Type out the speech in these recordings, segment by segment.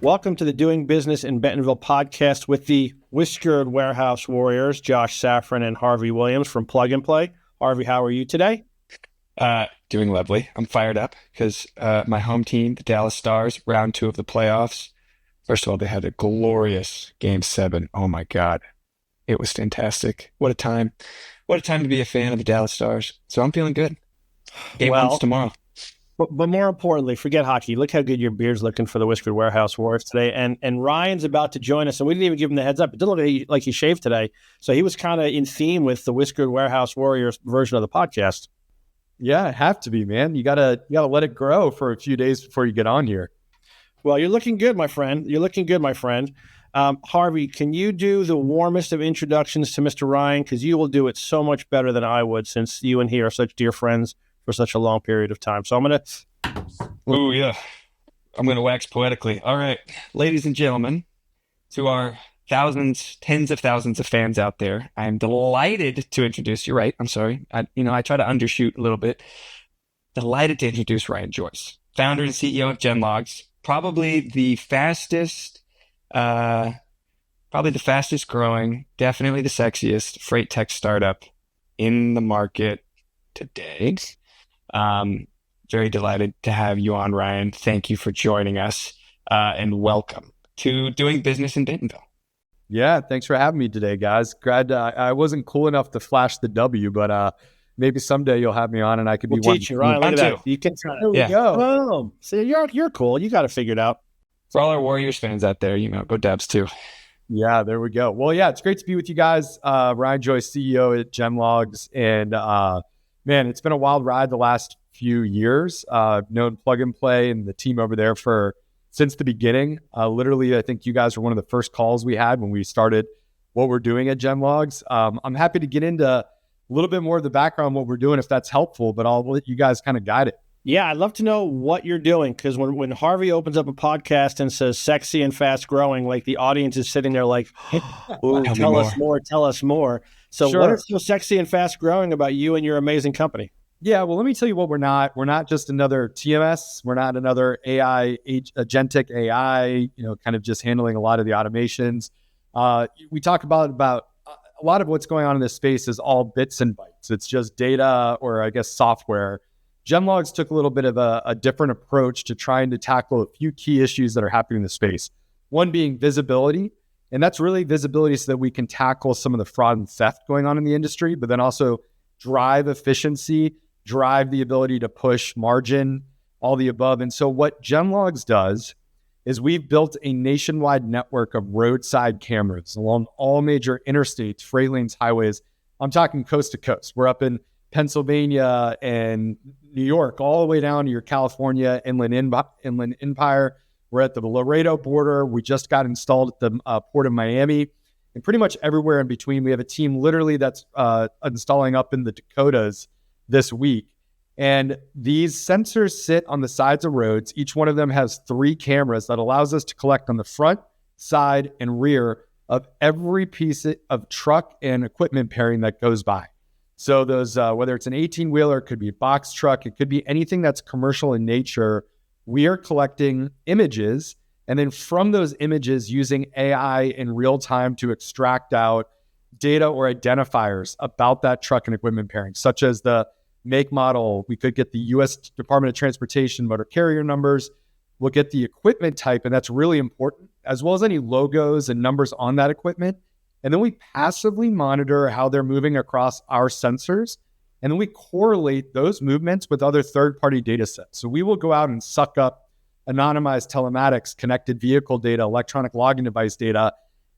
Welcome to the Doing Business in Bentonville podcast with the Whiskered Warehouse Warriors, Josh Safran and Harvey Williams from Plug and Play. Harvey, how are you today? Doing lovely. I'm fired up because my home team, the Dallas Stars, round 2 of the playoffs. First of all, they had a glorious Game 7. Oh my God. It was fantastic. What a time. What a time to be a fan of the Dallas Stars. So I'm feeling good. Game 1's tomorrow. But more importantly, forget hockey. Look how good your beard's looking for the Whiskered Warehouse Warriors today. And Ryan's about to join us, and we didn't even give him the heads up. It didn't look like he shaved today. So he was kind of in theme with the Whiskered Warehouse Warriors version of the podcast. Yeah, I have to be, man. You gotta let it grow for a few days before you get on here. Well, you're looking good, my friend. You're looking good, my friend. Harvey, can you do the warmest of introductions to Mr. Ryan? Because you will do it so much better than I would, since you and he are such dear friends for such a long period of time. So I'm going to... Oh, yeah. I'm going to wax poetically. All right. Ladies and gentlemen, to our thousands, tens of thousands of fans out there, I'm delighted to introduce you. Right. I'm sorry. I try to undershoot a little bit. Delighted to introduce Ryan Joyce, founder and CEO of GenLogs, probably the fastest growing, definitely the sexiest freight tech startup in the market today. Very delighted to have you on, Ryan. Thank you for joining us, and welcome to Doing Business in Bentonville. Yeah, thanks for having me today, guys. Glad I wasn't cool enough to flash the W, but maybe someday you'll have me on and I could be one. We'll teach you, Ryan. Look at that. You can try. There we go. Boom. See, you're cool. You got to figure it out. For all our Warriors fans out there, go Debs too. Yeah, there we go. Well, yeah, it's great to be with you guys. Ryan Joyce, CEO at GenLogs, and man, it's been a wild ride the last few years. I've known Plug and Play and the team over there since the beginning. Literally, I think you guys were one of the first calls we had when we started what we're doing at GenLogs. I'm happy to get into a little bit more of the background, what we're doing, if that's helpful, but I'll let you guys kind of guide it. Yeah, I'd love to know what you're doing, because when Harvey opens up a podcast and says sexy and fast growing, like the audience is sitting there like, ooh, tell us more. So What is so sexy and fast growing about you and your amazing company? Yeah, well, let me tell you what we're not. We're not just another TMS. We're not another AI, agentic AI, kind of just handling a lot of the automations. We talk about a lot of what's going on in this space is all bits and bytes. It's just data, or I guess software. GenLogs took a little bit of a different approach to trying to tackle a few key issues that are happening in the space. One being visibility, and that's really visibility so that we can tackle some of the fraud and theft going on in the industry, but then also drive efficiency, drive the ability to push margin, all the above. And so what GenLogs does is we've built a nationwide network of roadside cameras along all major interstates, freight lanes, highways. I'm talking coast to coast. We're up in Pennsylvania and New York, all the way down to your California Inland Empire. We're at the Laredo border. We just got installed at the Port of Miami, and pretty much everywhere in between. We have a team literally that's installing up in the Dakotas this week. And these sensors sit on the sides of roads. Each one of them has 3 cameras that allows us to collect on the front, side, and rear of every piece of truck and equipment pairing that goes by. So those, whether it's an 18-wheeler, it could be a box truck, it could be anything that's commercial in nature, we are collecting images, and then from those images using AI in real time to extract out data or identifiers about that truck and equipment pairing, such as the make, model. We could get the U.S. Department of Transportation motor carrier numbers. We'll get the equipment type, and that's really important, as well as any logos and numbers on that equipment. And then we passively monitor how they're moving across our sensors. And then we correlate those movements with other third-party data sets. So we will go out and suck up anonymized telematics, connected vehicle data, electronic logging device data,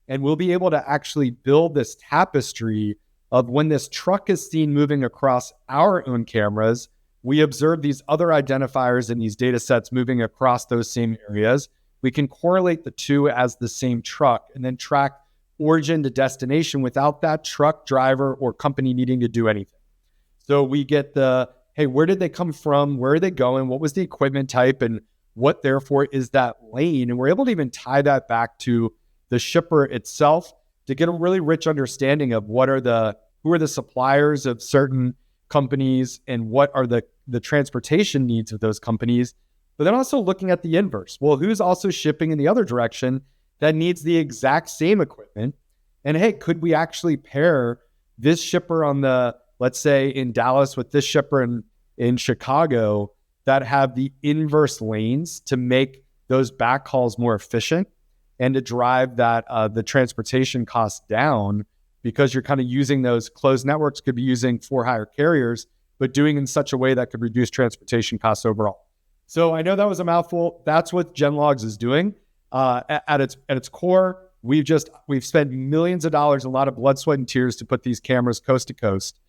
and we'll be able to actually build this tapestry of when this truck is seen moving across our own cameras, we observe these other identifiers in these data sets moving across those same areas. We can correlate the two as the same truck and then track origin to destination without that truck driver or company needing to do anything. So we get hey, where did they come from? Where are they going? What was the equipment type? And what therefore is that lane? And we're able to even tie that back to the shipper itself to get a really rich understanding of who are the suppliers of certain companies and what are the transportation needs of those companies. but then also looking at the inverse. Well, who's also shipping in the other direction that needs the exact same equipment? And hey, could we actually pair this shipper on the, let's say in Dallas with this shipper in Chicago that have the inverse lanes to make those backhauls more efficient and to drive that the transportation costs down, because you're kind of using those closed networks, could be using for-hire carriers, but doing in such a way that could reduce transportation costs overall. So I know that was a mouthful. That's what GenLogs is doing. At its core, we've spent millions of dollars, a lot of blood, sweat, and tears to put these cameras coast to coast,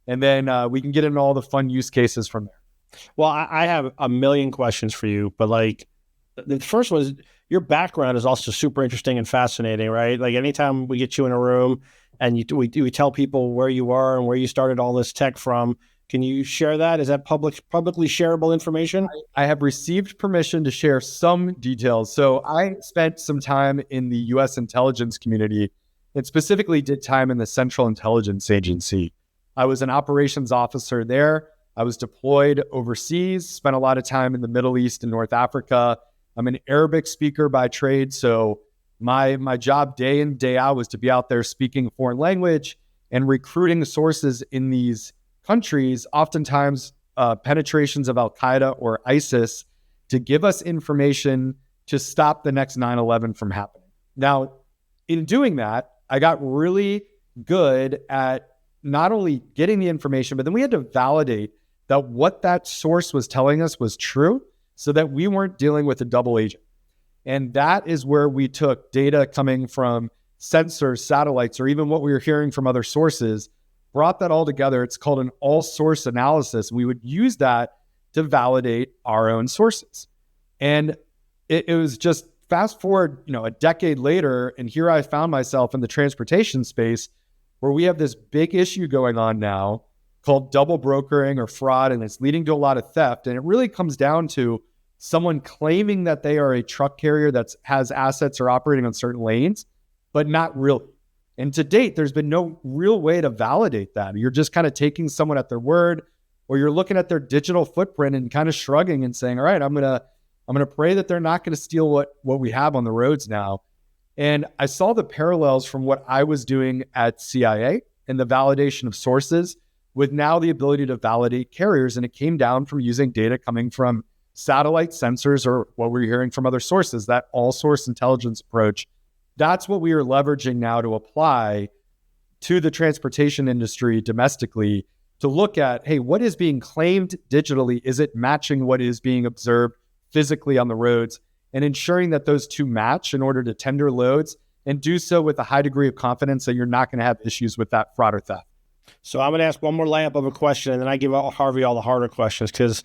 and then we can get into all the fun use cases from there. Well, I have a million questions for you, but like the first one is, your background is also super interesting and fascinating, right? Like anytime we get you in a room and we tell people where you are and where you started all this tech from, can you share that? Is that publicly shareable information? I have received permission to share some details. So I spent some time in the U.S. intelligence community and specifically did time in the Central Intelligence Agency. I was an operations officer there. I was deployed overseas, spent a lot of time in the Middle East and North Africa. I'm an Arabic speaker by trade. So my job day in, day out was to be out there speaking a foreign language and recruiting sources in these countries, oftentimes penetrations of Al-Qaeda or ISIS, to give us information to stop the next 9/11 from happening. Now, in doing that, I got really good at not only getting the information, but then we had to validate that what that source was telling us was true so that we weren't dealing with a double agent. And that is where we took data coming from sensors, satellites, or even what we were hearing from other sources, brought that all together. It's called an all source analysis. We would use that to validate our own sources. And it was just fast forward, a decade later, and here I found myself in the transportation space where we have this big issue going on now called double brokering or fraud, and it's leading to a lot of theft. And it really comes down to someone claiming that they are a truck carrier that has assets or operating on certain lanes, but not really. And to date, there's been no real way to validate that. You're just kind of taking someone at their word, or you're looking at their digital footprint and kind of shrugging and saying, all right, I'm gonna pray that they're not going to steal what we have on the roads now. And I saw the parallels from what I was doing at CIA and the validation of sources with now the ability to validate carriers. And it came down from using data coming from satellite sensors or what we're hearing from other sources, that all source intelligence approach. That's what we are leveraging now to apply to the transportation industry domestically to look at, hey, what is being claimed digitally? Is it matching what is being observed physically on the roads, and ensuring that those two match in order to tender loads and do so with a high degree of confidence that you're not going to have issues with that fraud or theft. So I'm going to ask one more layup of a question, and then I give Harvey all the harder questions, because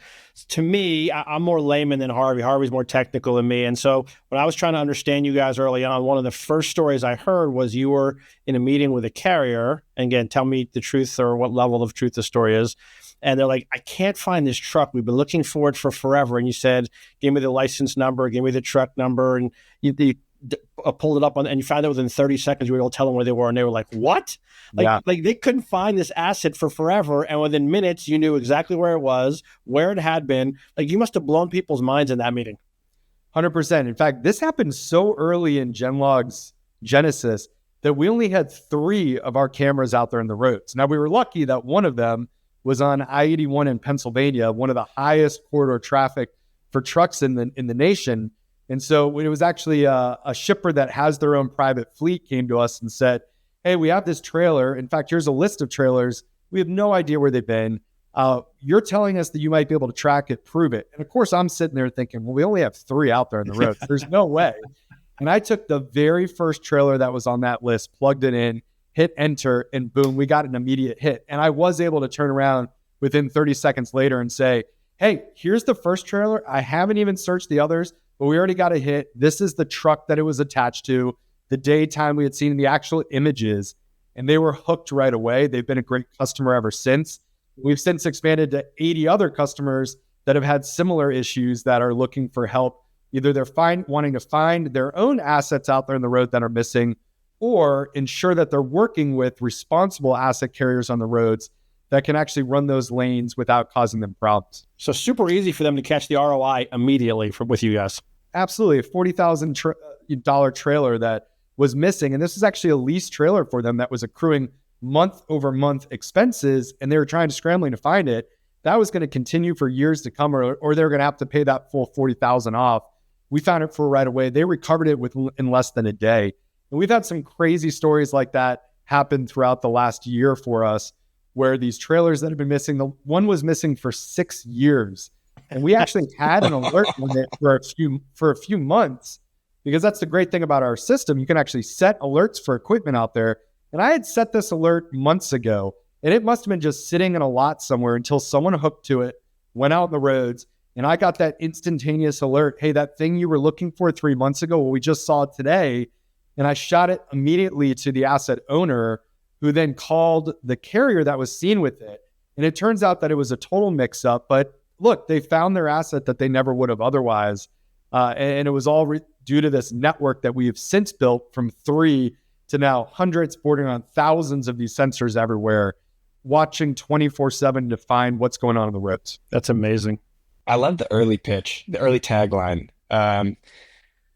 to me, I'm more layman than Harvey. Harvey's more technical than me. And so when I was trying to understand you guys early on, one of the first stories I heard was you were in a meeting with a carrier. And again, tell me the truth or what level of truth the story is. And they're like, I can't find this truck. We've been looking for it for forever. And you said, give me the license number, give me the truck number. And you pulled it up and you found out within 30 seconds, you were able to tell them where they were. And they were like, what? Like they couldn't find this asset for forever. And within minutes, you knew exactly where it was, where it had been. Like, you must have blown people's minds in that meeting. 100%. In fact, this happened so early in GenLogs Genesis that we only had 3 of our cameras out there in the roads. Now, we were lucky that one of them was on I-81 in Pennsylvania, one of the highest corridor traffic for trucks in the nation. And so it was actually a shipper that has their own private fleet came to us and said, hey, we have this trailer. In fact, here's a list of trailers. We have no idea where they've been. You're telling us that you might be able to track it, prove it. And of course, I'm sitting there thinking, well, we only have 3 out there on the road. There's no way. And I took the very first trailer that was on that list, plugged it in, hit enter, and boom, we got an immediate hit. And I was able to turn around within 30 seconds later and say, hey, here's the first trailer. I haven't even searched the others, but we already got a hit. This is the truck that it was attached to, the daytime we had seen the actual images, and they were hooked right away. They've been a great customer ever since. We've since expanded to 80 other customers that have had similar issues that are looking for help. Either they're wanting to find their own assets out there on the road that are missing, or ensure that they're working with responsible asset carriers on the roads that can actually run those lanes without causing them problems. So super easy for them to catch the ROI immediately with you guys. Absolutely. A $40,000 trailer that was missing. And this is actually a lease trailer for them that was accruing month over month expenses, and they were scrambling to find it. That was going to continue for years to come, or they're going to have to pay that full $40,000 off. We found it for right away. They recovered it in less than a day. And we've had some crazy stories like that happen throughout the last year for us, where these trailers that have been missing, the one was missing for 6 years. And we actually had an alert on it for a few months, because that's the great thing about our system. You can actually set alerts for equipment out there. And I had set this alert months ago, and it must have been just sitting in a lot somewhere until someone hooked to it, went out on the roads, and I got that instantaneous alert. Hey, that thing you were looking for 3 months ago, well, we just saw it today. And I shot it immediately to the asset owner, who then called the carrier that was seen with it. And it turns out that it was a total mix-up. But look, they found their asset that they never would have otherwise. And it was all due to this network that we have since built from 3 to now hundreds, bordering on thousands of these sensors everywhere, watching 24/7 to find what's going on the roads. That's amazing. I love the early pitch, the early tagline. Let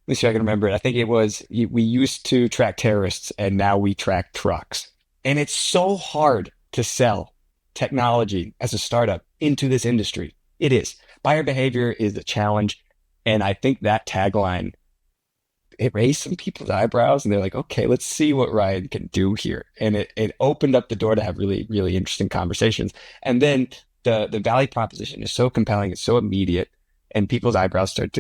me see if I can remember it. I think it was, we used to track terrorists and now we track trucks. And it's so hard to sell technology as a startup into this industry. It is. Buyer behavior is a challenge. And I think that tagline, it raised some people's eyebrows, and they're like, okay, let's see what Ryan can do here. And it opened up the door to have really, really interesting conversations. And then the value proposition is so compelling, it's so immediate, and people's eyebrows start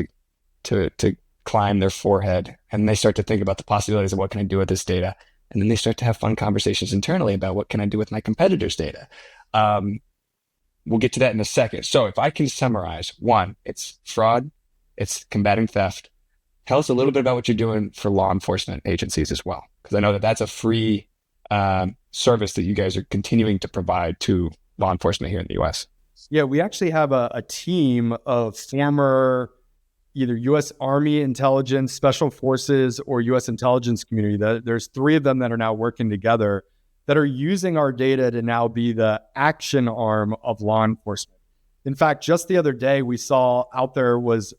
to climb their forehead, and they start to think about the possibilities of what can I do with this data. And then they start to have fun conversations internally about what can I do with my competitors' data. We'll get to that in a second. So if I can summarize, 1, it's fraud, it's combating theft. Tell us a little bit about what you're doing for law enforcement agencies as well, because I know that that's a free service that you guys are continuing to provide to law enforcement here in the U.S. Yeah, we actually have a team of former either U.S. Army intelligence, special forces, or U.S. intelligence community. There's 3 of them that are now working together that are using our data to now be the action arm of law enforcement. In fact, just the other day, we saw out there was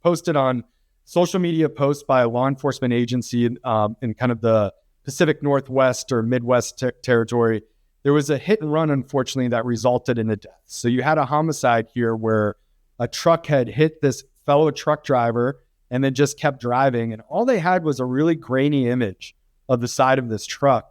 posted on social media posts by a law enforcement agency in kind of the Pacific Northwest or Midwest territory. There was a hit and run, unfortunately, that resulted in a death. So you had a homicide here where a truck had hit this fellow truck driver and then just kept driving. And all they had was a really grainy image of the side of this truck.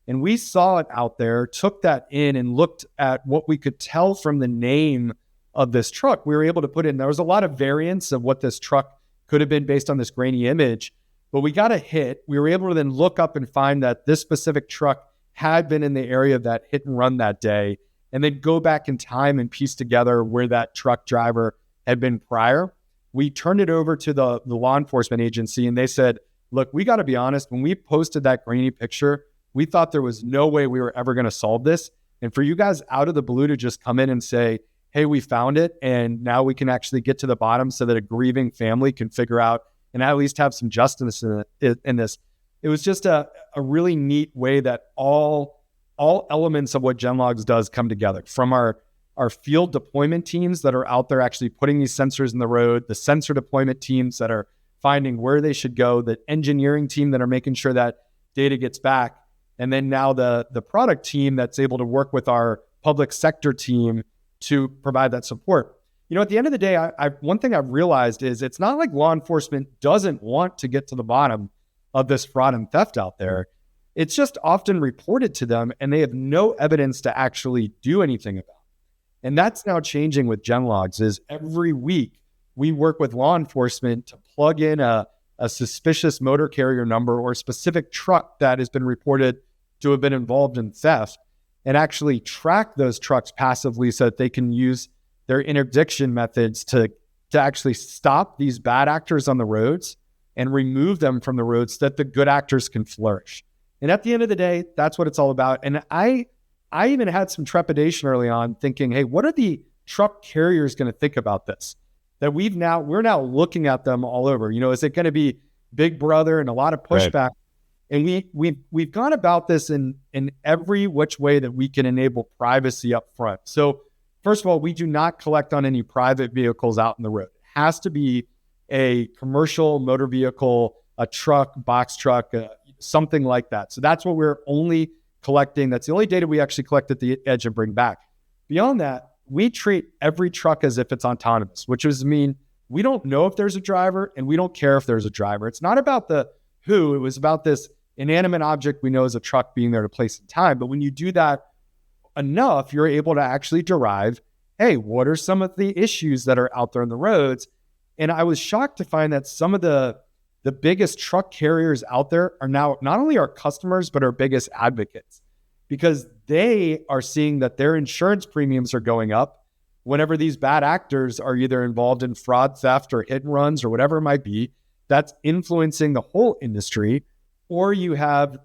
And we saw it out there, took that in and looked at what we could tell from the name of this truck. We were able to put in, there was a lot of variance of what this truck could have been based on this grainy image, but we got a hit. We were able to then look up and find that this specific truck had been in the area of that hit and run that day, and then go back in time and piece together where that truck driver had been prior. We turned it over to the law enforcement agency, and they said, look, we got to be honest, when we posted that grainy picture, we thought there was no way we were ever going to solve this. And for you guys out of the blue to just come in and say, hey, we found it, and now we can actually get to the bottom so that a grieving family can figure out and at least have some justice in this. It was just a really neat way that all elements of what GenLogs does come together, from our field deployment teams that are out there actually putting these sensors in the road, the sensor deployment teams that are finding where they should go, the engineering team that are making sure that data gets back, and then now the product team that's able to work with our public sector team to provide that support. You know, at the end of the day, one thing I've realized is it's not like law enforcement doesn't want to get to the bottom of this fraud and theft out there. It's just often reported to them and they have no evidence to actually do anything about. And that's now changing with GenLogs. Is every week we work with law enforcement to plug in a suspicious motor carrier number or a specific truck that has been reported to have been involved in theft, and actually track those trucks passively so that they can use their interdiction methods to actually stop these bad actors on the roads and remove them from the roads so that the good actors can flourish. And at the end of the day, that's what it's all about. And I even had some trepidation early on thinking, hey, what are the truck carriers going to think about this? That we're now looking at them all over. You know, is it going to be Big Brother and a lot of pushback? Right. And we've gone about this in every which way that we can enable privacy up front. So first of all, we do not collect on any private vehicles out in the road. It has to be a commercial motor vehicle, a truck, box truck, something like that. So that's what we're only collecting. That's the only data we actually collect at the edge and bring back. Beyond that, we treat every truck as if it's autonomous, which does mean we don't know if there's a driver and we don't care if there's a driver. It's not about the who, it was about this inanimate object we know is a truck being there to place in time. But when you do that enough, you're able to actually derive, hey, what are some of the issues that are out there on the roads? And I was shocked to find that some of the biggest truck carriers out there are now not only our customers, but our biggest advocates, because they are seeing that their insurance premiums are going up whenever these bad actors are either involved in fraud, theft, or hit and runs, or whatever it might be, that's influencing the whole industry. Or you have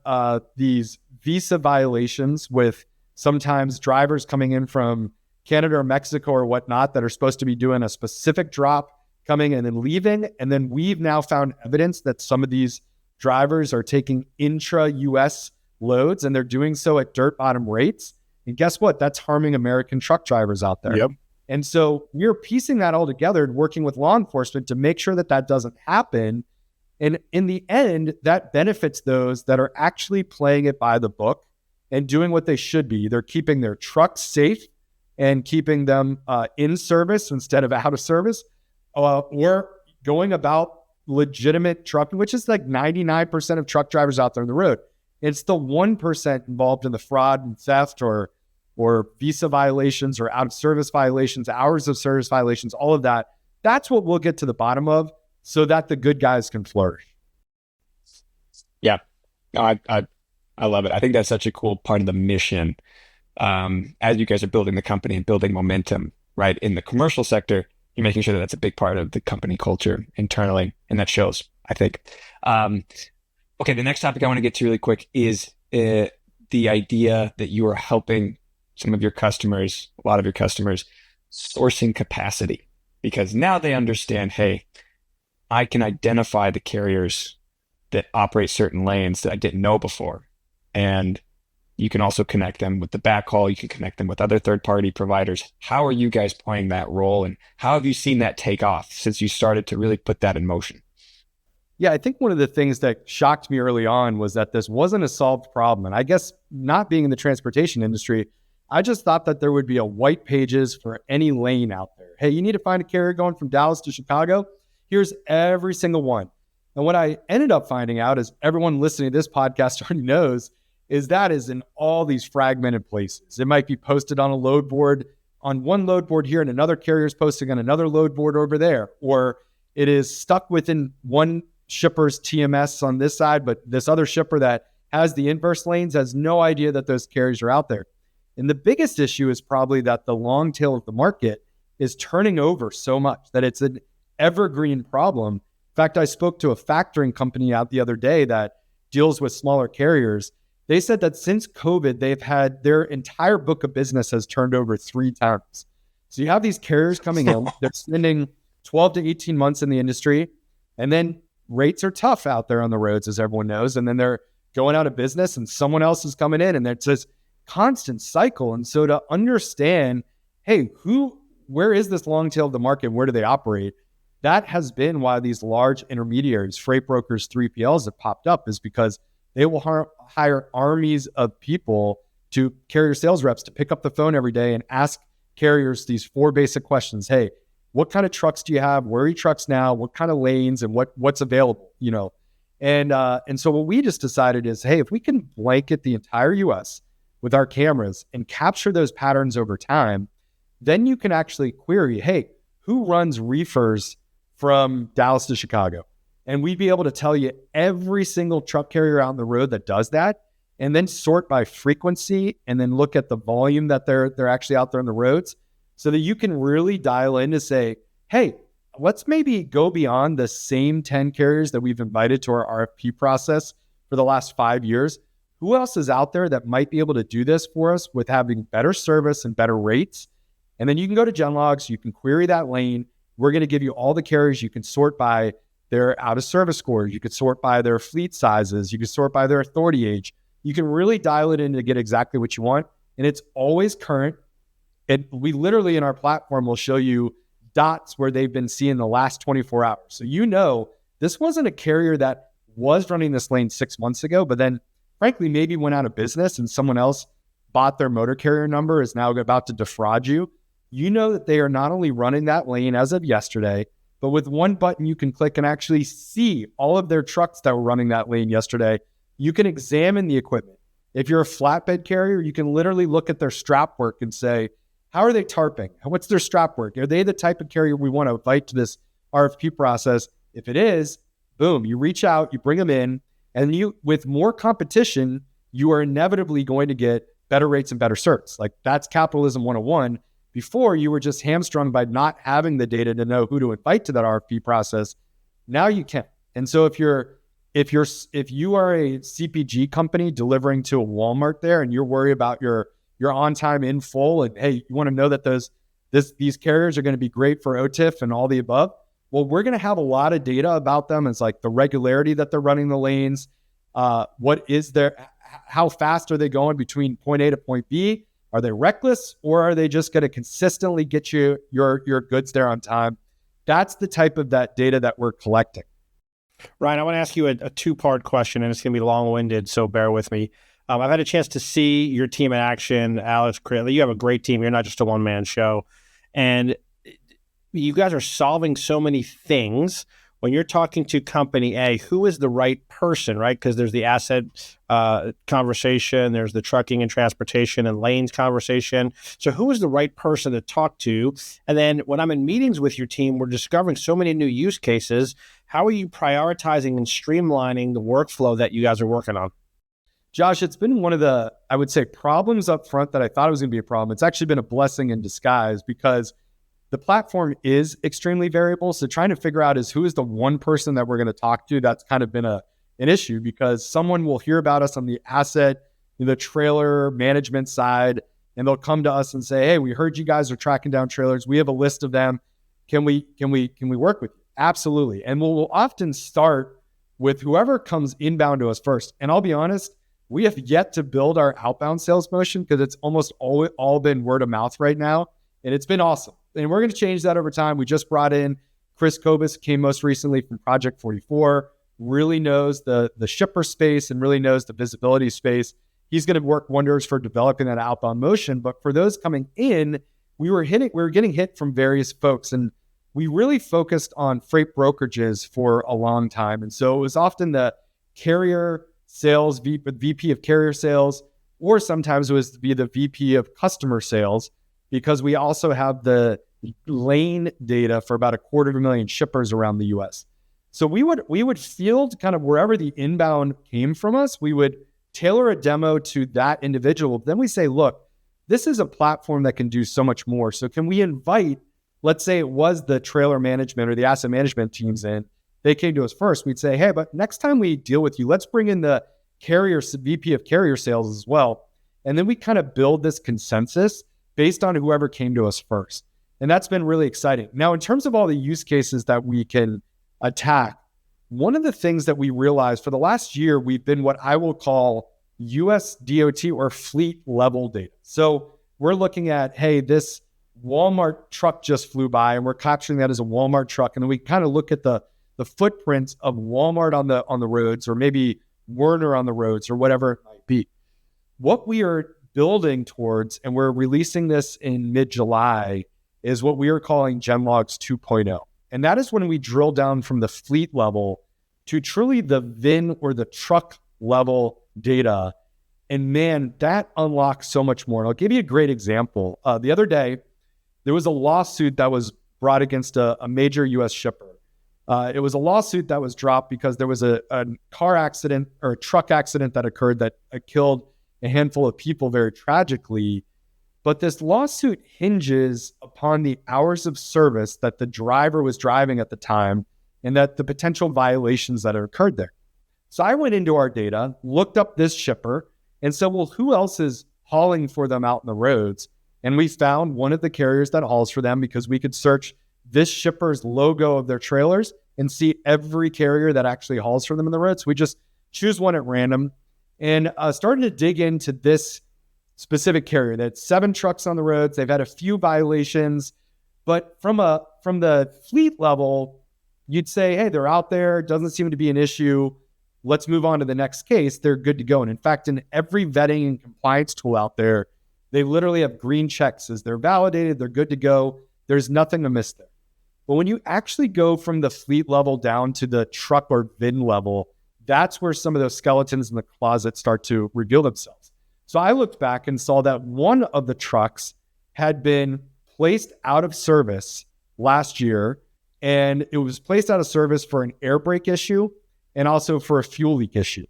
these visa violations with sometimes drivers coming in from Canada or Mexico or whatnot that are supposed to be doing a specific drop, coming in and leaving. And then we've now found evidence that some of these drivers are taking intra-US loads and they're doing so at dirt bottom rates. And guess what? That's harming American truck drivers out there. Yep. And so we're piecing that all together and working with law enforcement to make sure that that doesn't happen. And in the end, that benefits those that are actually playing it by the book and doing what they should be. They're keeping their trucks safe and keeping them in service instead of out of service. Or going about legitimate trucking, which is like 99% of truck drivers out there on the road. It's the 1% involved in the fraud and theft or visa violations or out of service violations, hours of service violations, all of that. That's what we'll get to the bottom of, so that the good guys can flourish. Yeah, no, I love it. I think that's such a cool part of the mission. As you guys are building the company and building momentum, right, in the commercial sector, you're making sure that that's a big part of the company culture internally, and that shows, I think. Okay, the next topic I want to get to really quick is the idea that you are helping some of your customers, a lot of your customers, sourcing capacity, because now they understand, hey, I can identify the carriers that operate certain lanes that I didn't know before. And you can also connect them with the backhaul. You can connect them with other third-party providers. How are you guys playing that role? And how have you seen that take off since you started to really put that in motion? Yeah, I think one of the things that shocked me early on was that this wasn't a solved problem. And I guess not being in the transportation industry, I just thought that there would be a white pages for any lane out there. Hey, you need to find a carrier going from Dallas to Chicago. Here's every single one. And what I ended up finding out, as everyone listening to this podcast already knows, is that is in all these fragmented places. It might be posted on a load board, on one load board here, and another carrier is posting on another load board over there. Or it is stuck within one shipper's TMS on this side, but this other shipper that has the inverse lanes has no idea that those carriers are out there. And the biggest issue is probably that the long tail of the market is turning over so much that it's an evergreen problem. In fact, I spoke to a factoring company out the other day that deals with smaller carriers. They said that since COVID, they've had their entire book of business has turned over 3 times. So you have these carriers coming in, they're spending 12 to 18 months in the industry, and then rates are tough out there on the roads, as everyone knows, and then they're going out of business and someone else is coming in, and it's this constant cycle. And so to understand, hey, where is this long tail of the market? Where do they operate? That has been why these large intermediaries, freight brokers, 3PLs have popped up, is because they will hire armies of people to carrier sales reps to pick up the phone every day and ask carriers these 4 basic questions. Hey, what kind of trucks do you have? Where are your trucks now? What kind of lanes and what's available? And so what we just decided is, hey, if we can blanket the entire US with our cameras and capture those patterns over time, then you can actually query, hey, who runs reefers from Dallas to Chicago? And we'd be able to tell you every single truck carrier out on the road that does that, and then sort by frequency and then look at the volume that they're actually out there on the roads, so that you can really dial in to say, hey, let's maybe go beyond the same 10 carriers that we've invited to our RFP process for the last 5 years. Who else is out there that might be able to do this for us with having better service and better rates? And then you can go to GenLogs, you can query that lane. We're going to give you all the carriers. You can sort by their out of service scores. You could sort by their fleet sizes. You could sort by their authority age. You can really dial it in to get exactly what you want. And it's always current. And we literally in our platform will show you dots where they've been seeing the last 24 hours. So this wasn't a carrier that was running this lane 6 months ago, but then frankly, maybe went out of business and someone else bought their motor carrier number, is now about to defraud you. You know that they are not only running that lane as of yesterday, but with one button you can click and actually see all of their trucks that were running that lane yesterday. You can examine the equipment. If you're a flatbed carrier, you can literally look at their strap work and say, how are they tarping? What's their strap work? Are they the type of carrier we want to invite to this RFP process? If it is, boom, you reach out, you bring them in, and with more competition, you are inevitably going to get better rates and better certs. Like that's capitalism 101. Before you were just hamstrung by not having the data to know who to invite to that RFP process. Now you can. And so if you are a CPG company delivering to a Walmart there and you're worried about your on time in full, and hey, you want to know that these carriers are going to be great for OTIF and all the above. Well, we're going to have a lot of data about them. It's like the regularity that they're running the lanes. How fast are they going between point A to point B? Are they reckless, or are they just going to consistently get you your goods there on time? That's the type of that data that we're collecting. Ryan, I want to ask you a two-part question, and it's going to be long-winded, so bear with me. I've had a chance to see your team in action. Alex, you have a great team. You're not just a one-man show. And you guys are solving so many things. When you're talking to company A, who is the right person, right? Because there's the asset conversation, there's the trucking and transportation and lanes conversation. So who is the right person to talk to? And then when I'm in meetings with your team, we're discovering so many new use cases. How are you prioritizing and streamlining the workflow that you guys are working on? Josh, it's been one of the, I would say, problems up front that I thought it was going to be a problem. It's actually been a blessing in disguise because the platform is extremely variable. So trying to figure out who is the one person that we're going to talk to, that's kind of been an issue, because someone will hear about us on the asset, the trailer management side, and they'll come to us and say, hey, we heard you guys are tracking down trailers. We have a list of them. Can we work with you? Absolutely. And we'll often start with whoever comes inbound to us first. And I'll be honest, we have yet to build our outbound sales motion because it's almost all been word of mouth right now. And it's been awesome. And we're going to change that over time. We just brought in Chris Kobus, came most recently from Project 44, really knows the shipper space and really knows the visibility space. He's going to work wonders for developing that outbound motion. But for those coming in, we were getting hit from various folks. And we really focused on freight brokerages for a long time. And so it was often the carrier sales, VP of carrier sales, or sometimes it was to be the VP of customer sales, because we also have the lane data for about 250,000 shippers around the US. So we would field kind of wherever the inbound came from us, we would tailor a demo to that individual. Then we say, look, this is a platform that can do so much more. So can we invite, let's say it was the trailer management or the asset management teams in, they came to us first. We'd say, hey, but next time we deal with you, let's bring in the VP of carrier sales as well. And then we kind of build this consensus based on whoever came to us first. And that's been really exciting. Now, in terms of all the use cases that we can attack, one of the things that we realized for the last year, we've been what I will call US DOT or fleet level data. So we're looking at, hey, this Walmart truck just flew by and we're capturing that as a Walmart truck. And then we kind of look at the footprint of Walmart on the roads, or maybe Werner on the roads, or whatever it might be. What we are building towards, and we're releasing this in mid-July, is what we are calling GenLogs 2.0. And that is when we drill down from the fleet level to truly the VIN or the truck level data. And man, that unlocks so much more. And I'll give you a great example. The other day, there was a lawsuit that was brought against a major US shipper. It was a lawsuit that was dropped because there was a car accident or a truck accident that occurred that killed a handful of people very tragically. But this lawsuit hinges upon the hours of service that the driver was driving at the time and that the potential violations that occurred there. So I went into our data, looked up this shipper, and said, well, who else is hauling for them out in the roads? And we found one of the carriers that hauls for them because we could search this shipper's logo of their trailers, and see every carrier that actually hauls for them in the road. So we just choose one at random and started to dig into this specific carrier. They had 7 trucks on the roads. They've had a few violations, but from the fleet level, you'd say, hey, they're out there. Doesn't seem to be an issue. Let's move on to the next case. They're good to go. And in fact, in every vetting and compliance tool out there, they literally have green checks as they're validated. They're good to go. There's nothing amiss there. But when you actually go from the fleet level down to the truck or VIN level, that's where some of those skeletons in the closet start to reveal themselves. So I looked back and saw that one of the trucks had been placed out of service last year, and it was placed out of service for an air brake issue and also for a fuel leak issue.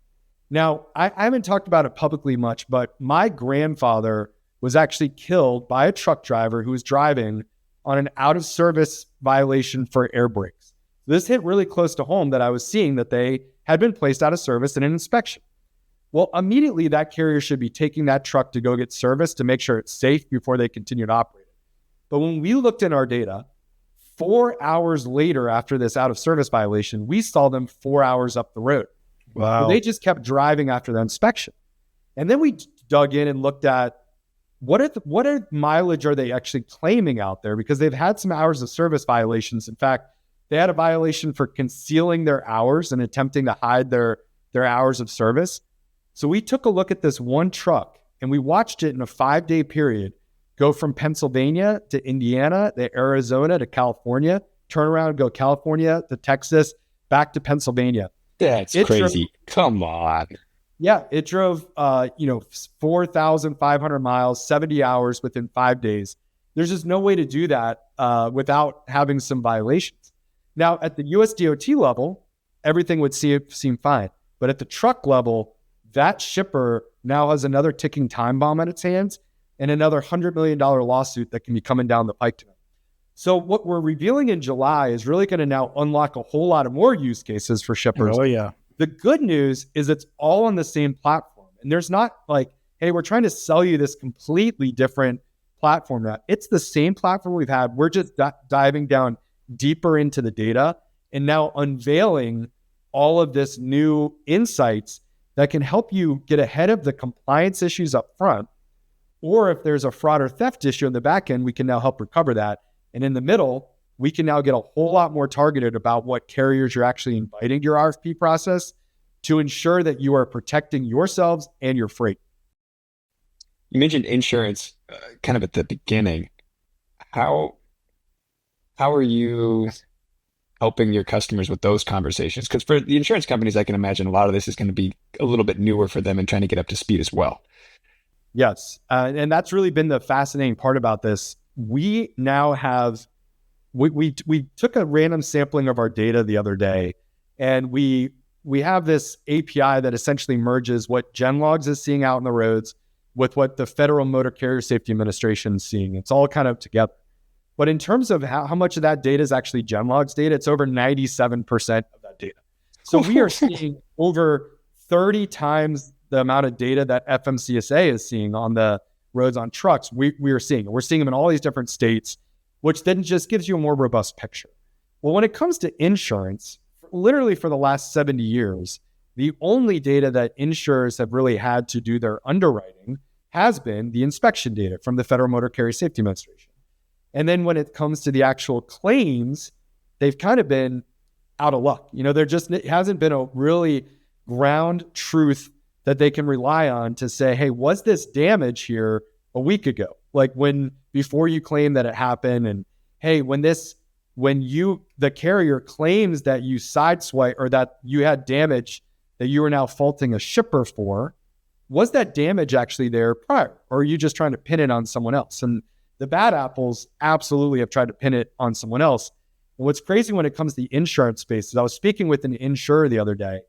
Now, I haven't talked about it publicly much, but my grandfather was actually killed by a truck driver who was driving on an out of service violation for air brakes. This hit really close to home that I was seeing that they had been placed out of service in an inspection. Well, immediately that carrier should be taking that truck to go get service to make sure it's safe before they continue to operate it. But when we looked in our data, 4 hours later after this out of service violation, we saw them 4 hours up the road. Wow. So they just kept driving after the inspection. And then we dug in and looked at what mileage are they actually claiming out there, because they've had some hours of service violations. In fact, they had a violation for concealing their hours and attempting to hide their hours of service. So we took a look at this one truck and we watched it in a 5-day period go from Pennsylvania to Indiana, to Arizona to California, turn around, go California to Texas, back to Pennsylvania. That's crazy. Come on. Yeah, it drove 4,500 miles, 70 hours within 5 days. There's just no way to do that without having some violations. Now, at the USDOT level, everything would seem fine. But at the truck level, that shipper now has another ticking time bomb at its hands and another $100 million lawsuit that can be coming down the pike to them. So what we're revealing in July is really going to now unlock a whole lot of more use cases for shippers. Oh, yeah. The good news is it's all on the same platform. And there's not like, hey, we're trying to sell you this completely different platform now. It's the same platform we've had. We're just diving down deeper into the data and now unveiling all of this new insights that can help you get ahead of the compliance issues up front. Or if there's a fraud or theft issue in the back end, we can now help recover that. And in the middle, we can now get a whole lot more targeted about what carriers you're actually inviting to your RFP process to ensure that you are protecting yourselves and your freight. You mentioned insurance kind of at the beginning. How are you helping your customers with those conversations? Because for the insurance companies, I can imagine a lot of this is going to be a little bit newer for them and trying to get up to speed as well. Yes. And that's really been the fascinating part about this. We now have, we took a random sampling of our data the other day, and we have this API that essentially merges what GenLogs is seeing out on the roads with what the Federal Motor Carrier Safety Administration is seeing. It's all kind of together. But in terms of how much of that data is actually GenLogs data, it's over 97% of that data. So we are seeing over 30 times the amount of data that FMCSA is seeing on the roads on trucks. We're seeing them in all these different states, which then just gives you a more robust picture. Well, when it comes to insurance, literally for the last 70 years, the only data that insurers have really had to do their underwriting has been the inspection data from the Federal Motor Carrier Safety Administration. And then when it comes to the actual claims, they've kind of been out of luck. It hasn't been a really ground truth that they can rely on to say, hey, was this damage here a week ago? Like before you claim that it happened, and hey, when the carrier claims that you sideswipe or that you had damage that you are now faulting a shipper for, was that damage actually there prior? Or are you just trying to pin it on someone else? And the bad apples absolutely have tried to pin it on someone else. And what's crazy when it comes to the insurance space is I was speaking with an insurer the other day.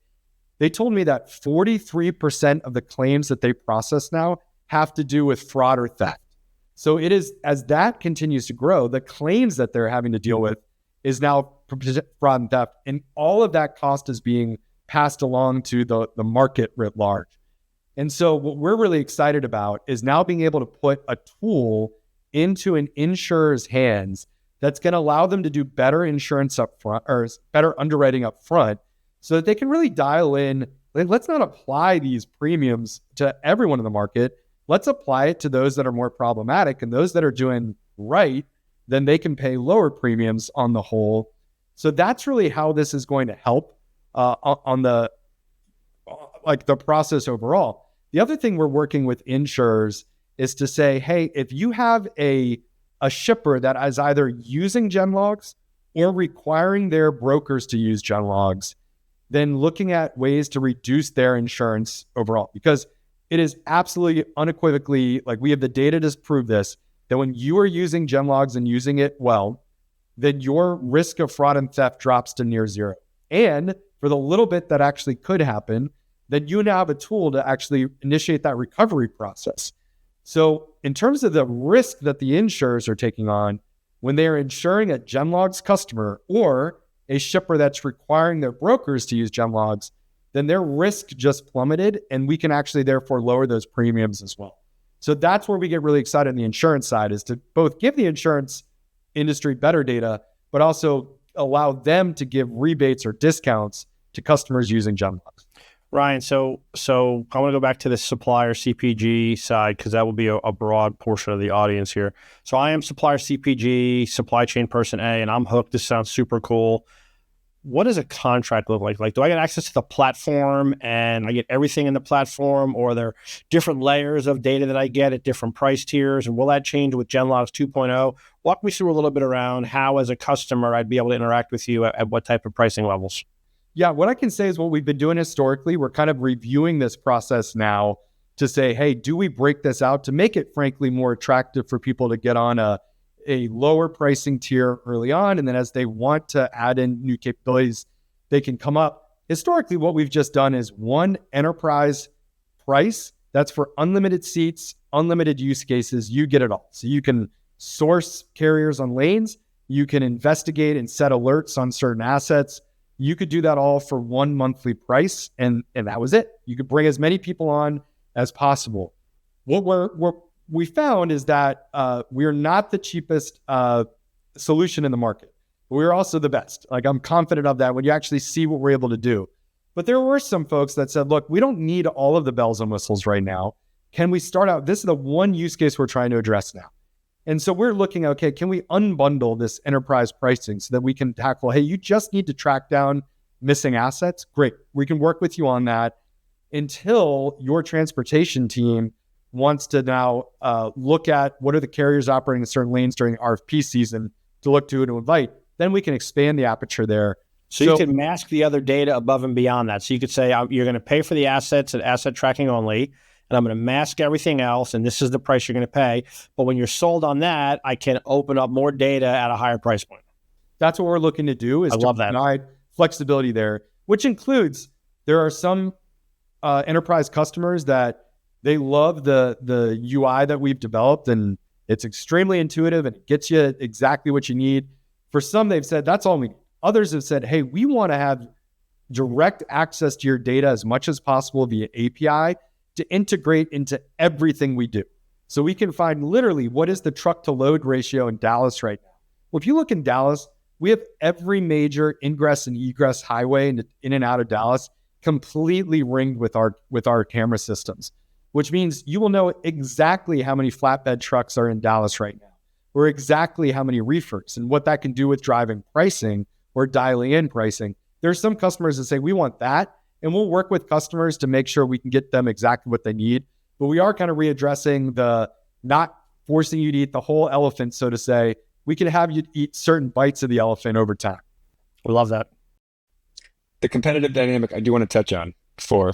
They told me that 43% of the claims that they process now have to do with fraud or theft. So it is, as that continues to grow, the claims that they're having to deal with is now fraud and theft. And all of that cost is being passed along to the market writ large. And so what we're really excited about is now being able to put a tool into an insurer's hands that's going to allow them to do better insurance up front or better underwriting up front so that they can really dial in. Like, let's not apply these premiums to everyone in the market. Let's apply it to those that are more problematic, and those that are doing right, then they can pay lower premiums on the whole. So that's really how this is going to help on the process overall. The other thing we're working with insurers is to say, hey, if you have a shipper that is either using GenLogs or requiring their brokers to use GenLogs, then looking at ways to reduce their insurance overall, because it is absolutely unequivocally, like, we have the data to prove this, that when you are using GenLogs and using it well, then your risk of fraud and theft drops to near zero. And for the little bit that actually could happen, then you now have a tool to actually initiate that recovery process. So in terms of the risk that the insurers are taking on when they are insuring a GenLogs customer or a shipper that's requiring their brokers to use GenLogs, then their risk just plummeted, and we can actually therefore lower those premiums as well. So that's where we get really excited on the insurance side, is to both give the insurance industry better data, but also allow them to give rebates or discounts to customers using GenLogs. Ryan, so I want to go back to the supplier CPG side, because that will be a broad portion of the audience here. So I am supplier CPG, supply chain person A, and I'm hooked. This sounds super cool. What does a contract look like? Like, do I get access to the platform and I get everything in the platform, or are there different layers of data that I get at different price tiers? And will that change with GenLogs 2.0? Walk me through a little bit around how, as a customer, I'd be able to interact with you at what type of pricing levels. Yeah, what I can say is what we've been doing historically, we're kind of reviewing this process now to say, hey, do we break this out to make it, frankly, more attractive for people to get on a lower pricing tier early on, and then as they want to add in new capabilities, they can come up. Historically, what we've just done is one enterprise price that's for unlimited seats, unlimited use cases. You get it all. So you can source carriers on lanes, you can investigate and set alerts on certain assets. You could do that all for one monthly price, and that was it. You could bring as many people on as possible. What we found is that we're not the cheapest solution in the market. We're also the best. Like, I'm confident of that when you actually see what we're able to do. But there were some folks that said, look, we don't need all of the bells and whistles right now. Can we start out? This is the one use case we're trying to address now. And so we're looking, okay, can we unbundle this enterprise pricing so that we can tackle, hey, you just need to track down missing assets? Great. We can work with you on that until your transportation team wants to now look at what are the carriers operating in certain lanes during RFP season to look to invite. Then we can expand the aperture there. So you can mask the other data above and beyond that. So you could say, you're going to pay for the assets at asset tracking only, and I'm going to mask everything else, and this is the price you're going to pay. But when you're sold on that, I can open up more data at a higher price point. That's what we're looking to do, is to provide flexibility there, which includes, there are some enterprise customers that they love the UI that we've developed, and it's extremely intuitive and it gets you exactly what you need. For some, they've said, that's all we need. Others have said, hey, we want to have direct access to your data as much as possible via API to integrate into everything we do. So we can find literally what is the truck to load ratio in Dallas right now. Well, if you look in Dallas, we have every major ingress and egress highway in and out of Dallas completely ringed with our camera systems, which means you will know exactly how many flatbed trucks are in Dallas right now, or exactly how many reefers, and what that can do with driving pricing or dialing in pricing. There are some customers that say, we want that, and we'll work with customers to make sure we can get them exactly what they need. But we are kind of readdressing the not forcing you to eat the whole elephant, so to say. We can have you eat certain bites of the elephant over time. We love that. The competitive dynamic I do want to touch on before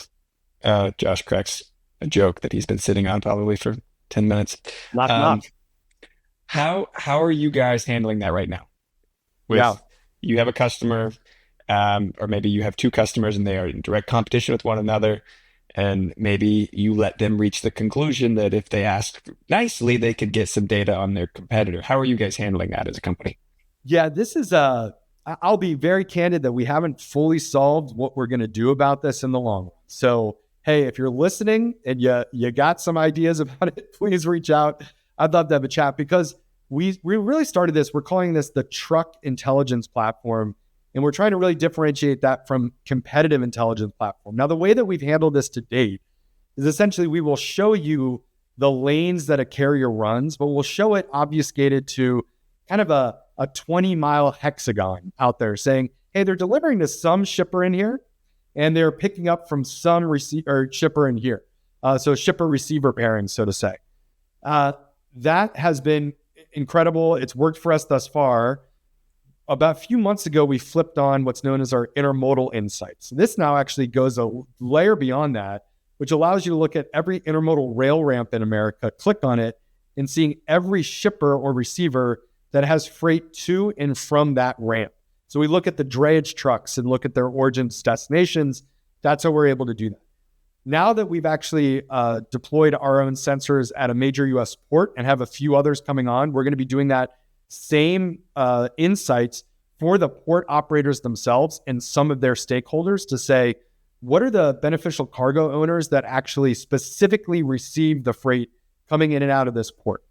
Josh cracks a joke that he's been sitting on probably for 10 minutes. Knock. How are you guys handling that right now? You have a customer, or maybe you have two customers and they are in direct competition with one another, and maybe you let them reach the conclusion that if they ask nicely, they could get some data on their competitor. How are you guys handling that as a company? Yeah, this is I'll be very candid that we haven't fully solved what we're going to do about this in the long run. So, hey, if you're listening and you got some ideas about it, please reach out. I'd love to have a chat, because we really started this. We're calling this the truck intelligence platform. And we're trying to really differentiate that from competitive intelligence platform. Now, the way that we've handled this to date is essentially we will show you the lanes that a carrier runs, but we'll show it obfuscated to kind of a 20-mile hexagon out there saying, hey, they're delivering to some shipper in here, and they're picking up from some shipper in here. So shipper-receiver pairing, so to say. That has been incredible. It's worked for us thus far. About a few months ago, we flipped on what's known as our intermodal insights. This now actually goes a layer beyond that, which allows you to look at every intermodal rail ramp in America, click on it, and seeing every shipper or receiver that has freight to and from that ramp. So we look at the drayage trucks and look at their origins, destinations. That's how we're able to do that. Now that we've actually deployed our own sensors at a major US port and have a few others coming on, we're going to be doing that same insights for the port operators themselves and some of their stakeholders to say, what are the beneficial cargo owners that actually specifically receive the freight coming in and out of this port?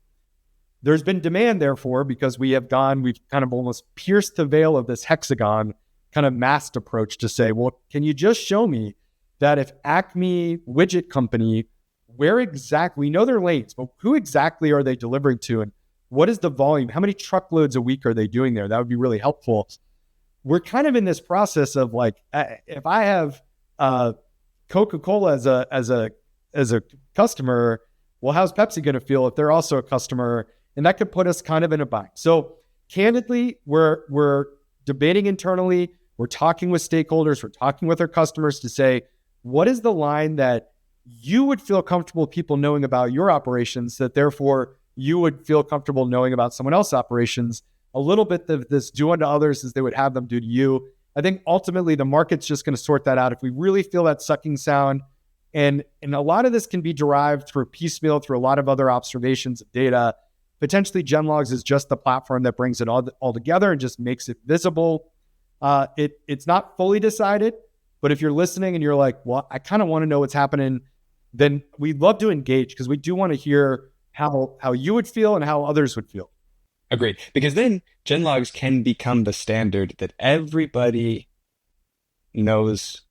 There's been demand, therefore, because we've kind of almost pierced the veil of this hexagon kind of masked approach to say, well, can you just show me that if Acme Widget Company, where exactly, we know their lanes, but who exactly are they delivering to? And what is the volume? How many truckloads a week are they doing there? That would be really helpful. We're kind of in this process of like, if I have Coca-Cola as a customer, well, how's Pepsi going to feel if they're also a customer? And that could put us kind of in a bind. So candidly, we're debating internally. We're talking with stakeholders. We're talking with our customers to say, what is the line that you would feel comfortable people knowing about your operations that therefore you would feel comfortable knowing about someone else's operations? A little bit of this do unto others as they would have them do to you. I think ultimately the market's just going to sort that out. If we really feel that sucking sound, and a lot of this can be derived through piecemeal, through a lot of other observations of data, potentially GenLogs is just the platform that brings it all together and just makes it visible. It's not fully decided, but if you're listening and you're like, well, I kind of want to know what's happening, then we'd love to engage because we do want to hear how you would feel and how others would feel. Agreed. Because then GenLogs can become the standard that everybody knows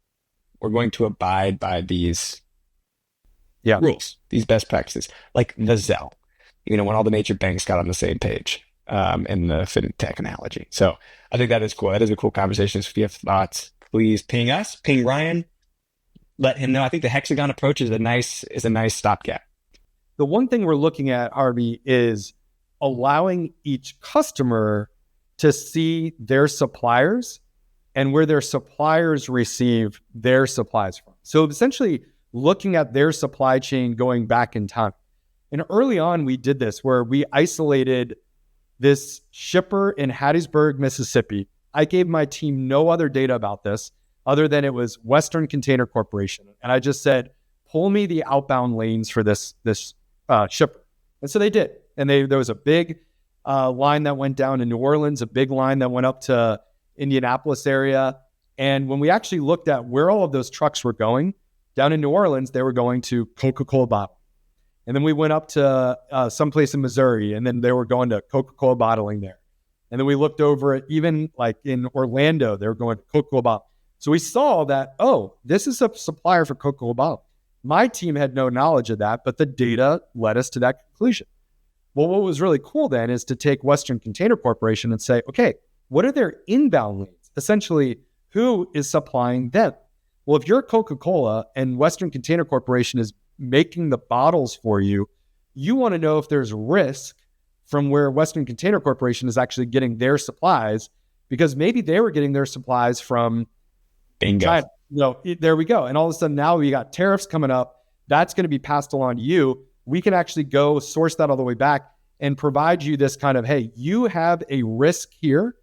we're going to abide by these rules, these best practices, like the Zelle, when all the major banks got on the same page in the fintech analogy. So I think that is cool. That is a cool conversation. So if you have thoughts, please ping us, ping Ryan, let him know. I think the hexagon approach is a nice stopgap. The one thing we're looking at, Harvey, is allowing each customer to see their suppliers and where their suppliers receive their supplies from. So essentially looking at their supply chain going back in time. And early on, we did this where we isolated this shipper in Hattiesburg, Mississippi. I gave my team no other data about this other than it was Western Container Corporation. And I just said, pull me the outbound lanes for this shipper. And so they did. And there was a big line that went down to New Orleans, a big line that went up to Indianapolis area. And when we actually looked at where all of those trucks were going, down in New Orleans, they were going to Coca-Cola bottle. And then we went up to someplace in Missouri, and then they were going to Coca-Cola bottling there. And then we looked over at even like in Orlando, they were going to Coca-Cola bottle. So we saw that, this is a supplier for Coca-Cola bottle. My team had no knowledge of that, but the data led us to that conclusion. Well, what was really cool then is to take Western Container Corporation and say, okay, what are their inbound lanes? Essentially, who is supplying them? Well, if you're Coca-Cola and Western Container Corporation is making the bottles for you, you want to know if there's risk from where Western Container Corporation is actually getting their supplies, because maybe they were getting their supplies from China. There we go. And all of a sudden now we got tariffs coming up. That's going to be passed along to you. We can actually go source that all the way back and provide you this kind of, hey, you have a risk here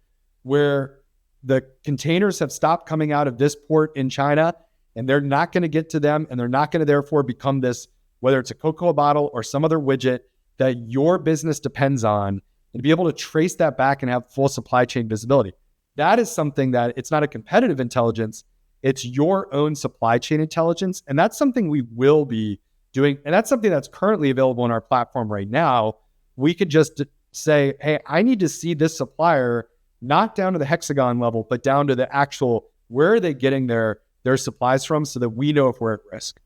where the containers have stopped coming out of this port in China and they're not going to get to them, and they're not going to therefore become this, whether it's a Coca-Cola bottle or some other widget that your business depends on, and to be able to trace that back and have full supply chain visibility. That is something that it's not a competitive intelligence, it's your own supply chain intelligence. And that's something we will be doing. And that's something that's currently available on our platform right now. We could just say, hey, I need to see this supplier not down to the hexagon level, but down to the actual, where are they getting their supplies from, so that we know if we're at risk.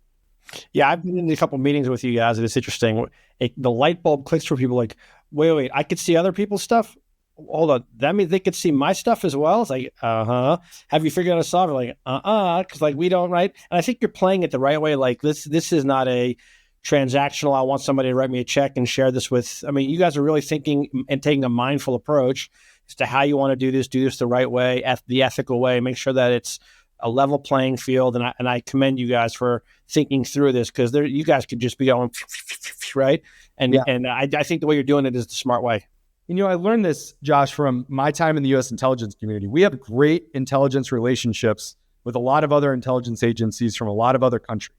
Yeah, I've been in a couple of meetings with you guys, and it's interesting. The light bulb clicks for people like, wait, I could see other people's stuff? Hold on, that means they could see my stuff as well? It's like, have you figured out a solver? Like, because like we don't, right? And I think you're playing it the right way. Like this is not a transactional, I want somebody to write me a check and share this with. I mean, you guys are really thinking and taking a mindful approach as to how you want to do this the right way, the ethical way, make sure that it's a level playing field. And I commend you guys for thinking through this, because you guys could just be going right. And I think the way you're doing it is the smart way. I learned this, Josh, from my time in the U.S. intelligence community. We have great intelligence relationships with a lot of other intelligence agencies from a lot of other countries.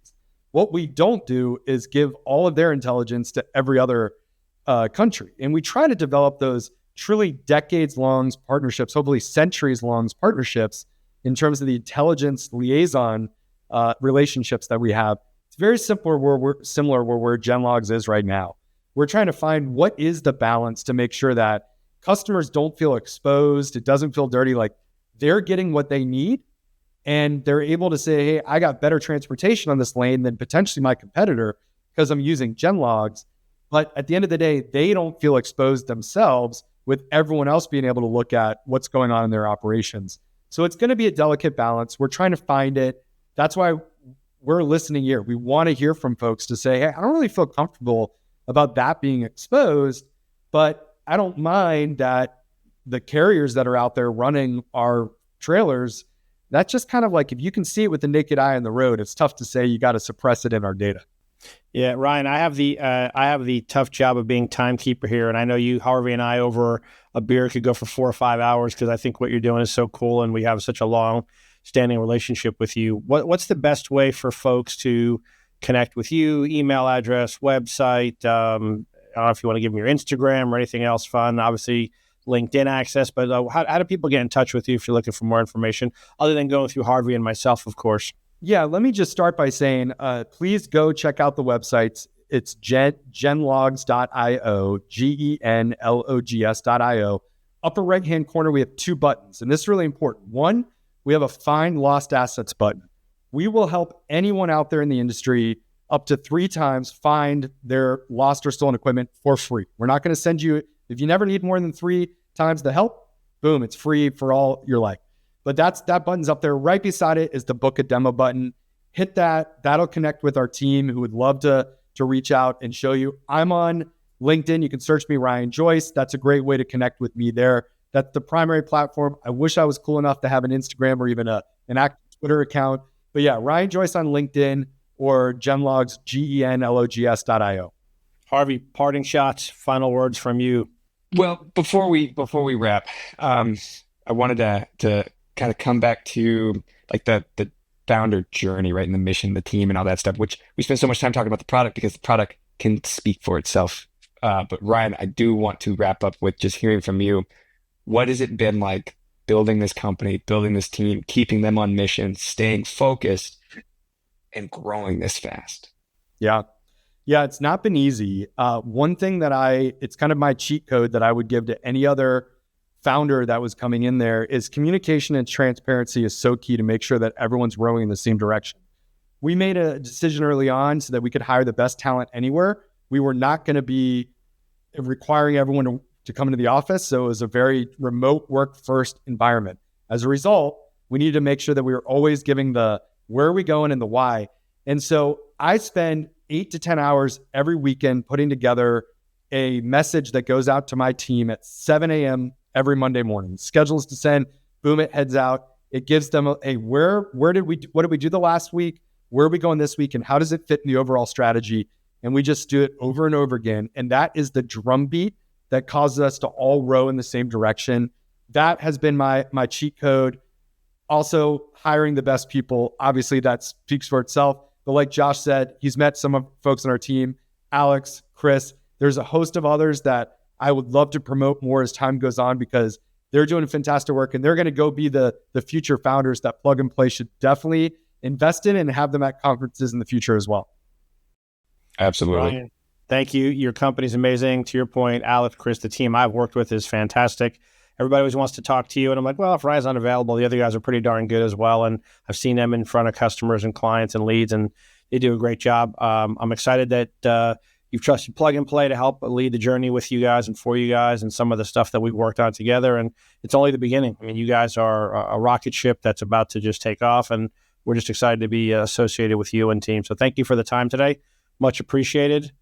What we don't do is give all of their intelligence to every other country. And we try to develop those truly decades-long partnerships, hopefully centuries-long partnerships, in terms of the intelligence liaison relationships that we have. It's very similar where GenLogs is right now. We're trying to find what is the balance to make sure that customers don't feel exposed. It doesn't feel dirty. Like they're getting what they need, and they're able to say, hey, I got better transportation on this lane than potentially my competitor because I'm using GenLogs. But at the end of the day, they don't feel exposed themselves, with everyone else being able to look at what's going on in their operations. So it's going to be a delicate balance. We're trying to find it. That's why we're listening here. We want to hear from folks to say, hey, I don't really feel comfortable about that being exposed, but I don't mind that the carriers that are out there running our trailers, that's just kind of like, if you can see it with the naked eye on the road, it's tough to say you got to suppress it in our data. Yeah, Ryan, I have the tough job of being timekeeper here, and I know you, Harvey, and I over a beer could go for 4 or 5 hours, because I think what you're doing is so cool, and we have such a long-standing relationship with you. What's the best way for folks to connect with you? Email address, website? I don't know if you want to give them your Instagram or anything else fun. Obviously, LinkedIn access, but how do people get in touch with you if you're looking for more information, other than going through Harvey and myself, of course? Yeah, let me just start by saying, please go check out the websites. It's genlogs.io, genlogs.io. Upper right-hand corner, we have 2 buttons, and this is really important. One, we have a Find Lost Assets button. We will help anyone out there in the industry up to 3 times find their lost or stolen equipment for free. We're not going to send you, if you never need more than 3 times the help, boom, it's free for all your life. But that button's up there. Right beside it is the book a demo button. Hit that. That'll connect with our team, who would love to reach out and show you. I'm on LinkedIn. You can search me, Ryan Joyce. That's a great way to connect with me there. That's the primary platform. I wish I was cool enough to have an Instagram or even an active Twitter account. But yeah, Ryan Joyce on LinkedIn, or GenLogs, genlogs.io. Harvey, parting shots, final words from you. Well, before we wrap, I wanted to kind of come back to like the founder journey, right? And the mission, the team, and all that stuff, which we spend so much time talking about the product because the product can speak for itself. But Ryan, I do want to wrap up with just hearing from you. What has it been like building this company, building this team, keeping them on mission, staying focused, and growing this fast? Yeah, it's not been easy. One thing it's kind of my cheat code that I would give to any other founder that was coming in there is communication and transparency is so key to make sure that everyone's rowing in the same direction. We made a decision early on so that we could hire the best talent anywhere. We were not going to be requiring everyone to come into the office. So it was a very remote work first environment. As a result, we needed to make sure that we were always giving the where are we going and the why. And so I spend 8 to 10 hours every weekend putting together a message that goes out to my team at 7 a.m. every Monday morning. Schedules to send, boom, it heads out. It gives them what did we do the last week? Where are we going this week? And how does it fit in the overall strategy? And we just do it over and over again. And that is the drumbeat that causes us to all row in the same direction. That has been my cheat code. Also, hiring the best people. Obviously, that speaks for itself. But like Josh said, he's met some of folks on our team, Alex, Chris. There's a host of others that I would love to promote more as time goes on, because they're doing fantastic work, and they're going to go be the future founders that Plug and Play should definitely invest in and have them at conferences in the future as well. Absolutely. Ryan, Thank you. Your company's amazing. To your point, Alex, Chris, the team I've worked with is fantastic. Everybody always wants to talk to you. And I'm like, well, if Ryan's not available, the other guys are pretty darn good as well. And I've seen them in front of customers and clients and leads, and they do a great job. I'm excited that you've trusted Plug and Play to help lead the journey with you guys and for you guys and some of the stuff that we've worked on together. And it's only the beginning. I mean, you guys are a rocket ship that's about to just take off. And we're just excited to be associated with you and team. So thank you for the time today. Much appreciated.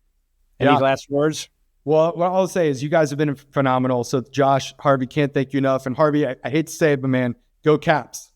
Any last words? Well, what I'll say is you guys have been phenomenal. So Josh, Harvey, can't thank you enough. And Harvey, I hate to say it, but man, go Caps.